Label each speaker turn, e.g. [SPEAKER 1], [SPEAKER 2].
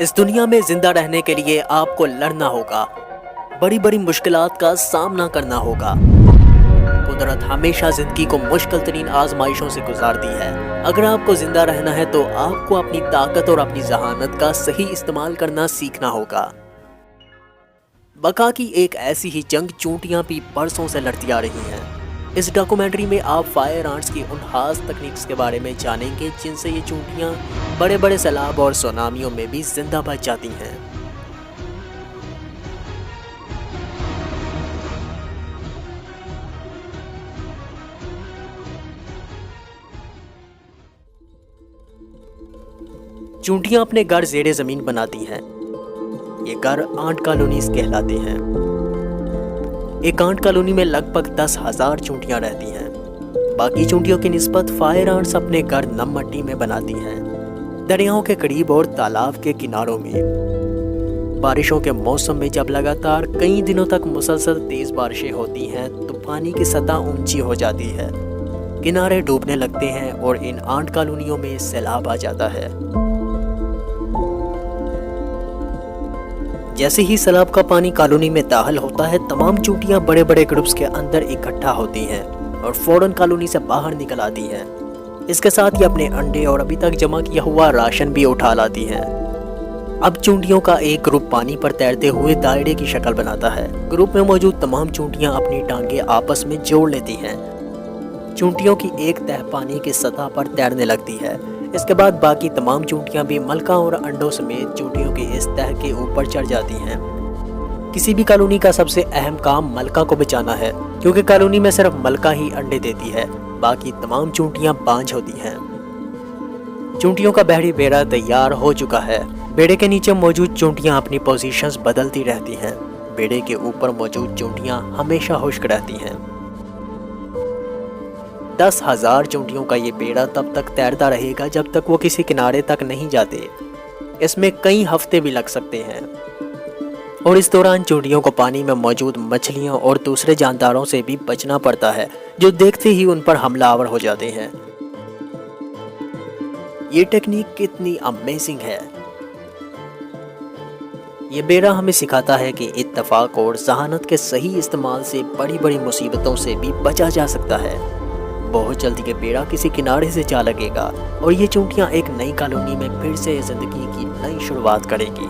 [SPEAKER 1] इस दुनिया में जिंदा रहने के लिए आपको लड़ना होगा, बड़ी बड़ी मुश्किलात का सामना करना होगा। कुदरत हमेशा जिंदगी को मुश्किल तरीन आजमाइशों से गुजारती है। अगर आपको जिंदा रहना है तो आपको अपनी ताकत और अपनी जहानत का सही इस्तेमाल करना सीखना होगा। बका की एक ऐसी ही जंग चूंटियां भी बरसों से लड़ती आ रही हैं। इस डॉक्यूमेंट्री में आप फायर आर्ट्स की उन खास तकनीक्स के बारे में जानेंगे जिनसे ये चूंटियां बड़े बड़े सैलाब और सुनामियों में भी जिंदा बच जाती हैं। चूंटियां अपने घर जेरे जमीन बनाती हैं। ये घर आंट कॉलोनीज कहलाते हैं। एक आंट कॉलोनी में लगभग 10,000 चूंटियां रहती हैं। बाकी चूंटियों की निस्बत फायर आंट्स अपने घर नम मट्टी में बनाती हैं, दरियाओं के करीब और तालाब के किनारों में। बारिशों के मौसम में जब लगातार कई दिनों तक मुसलसल तेज बारिशें होती हैं तो पानी की सतह ऊंची हो जाती है, किनारे डूबने लगते हैं और इन आंट कॉलोनियों में सैलाब आ जाता है। जैसे ही सैलाब का पानी कॉलोनी में दाखिल होता है, तमाम चूंटियां बड़े बड़े ग्रुप्स के अंदर इकट्ठा होती हैं और फौरन कॉलोनी से बाहर निकल आती हैं। इसके साथ ही अपने अंडे और अभी तक जमा किया हुआ राशन भी उठा लाती हैं। अब चूंटियों का एक ग्रुप पानी पर तैरते हुए दायरे की शक्ल बनाता है। ग्रुप में मौजूद तमाम चूंटियां अपनी टांगे आपस में जोड़ लेती हैं। चूंटियों की एक तह पानी की सतह पर तैरने लगती है। इसके बाद बाकी तमाम चूंटियां भी मलका और अंडों समेत चूंटियों की इस तह के ऊपर चढ़ जाती हैं। किसी भी कॉलोनी का सबसे अहम काम मलका को बचाना है, क्योंकि कॉलोनी में सिर्फ मलका ही अंडे देती है, बाकी तमाम चूंटियां बांझ होती हैं। चूंटियों का बहरी बेड़ा तैयार हो चुका है। बेड़े के नीचे मौजूद चूंटियां अपनी पोजीशंस बदलती रहती हैं। बेड़े के ऊपर मौजूद चूंटियां हमेशा खुश्क रहती हैं। 10,000 चूंटियों का ये बेड़ा तब तक तैरता रहेगा जब तक वो किसी किनारे तक नहीं जाते। इसमें कई हफ्ते भी लग सकते हैं और इस दौरान चूंटियों को पानी में मौजूद मछलियों और दूसरे जानदारों से भी बचना पड़ता है, जो देखते ही उन पर हमलावर हो जाते हैं। ये टेक्निक कितनी अमेजिंग है। ये बेड़ा हमें सिखाता है कि इत्तेफाक और जहानत के सही इस्तेमाल से बड़ी बड़ी मुसीबतों से भी बचा जा सकता है। बहुत जल्दी ये बेड़ा किसी किनारे से जा लगेगा और ये चूंटियां एक नई कॉलोनी में फिर से जिंदगी की नई शुरुआत करेंगी।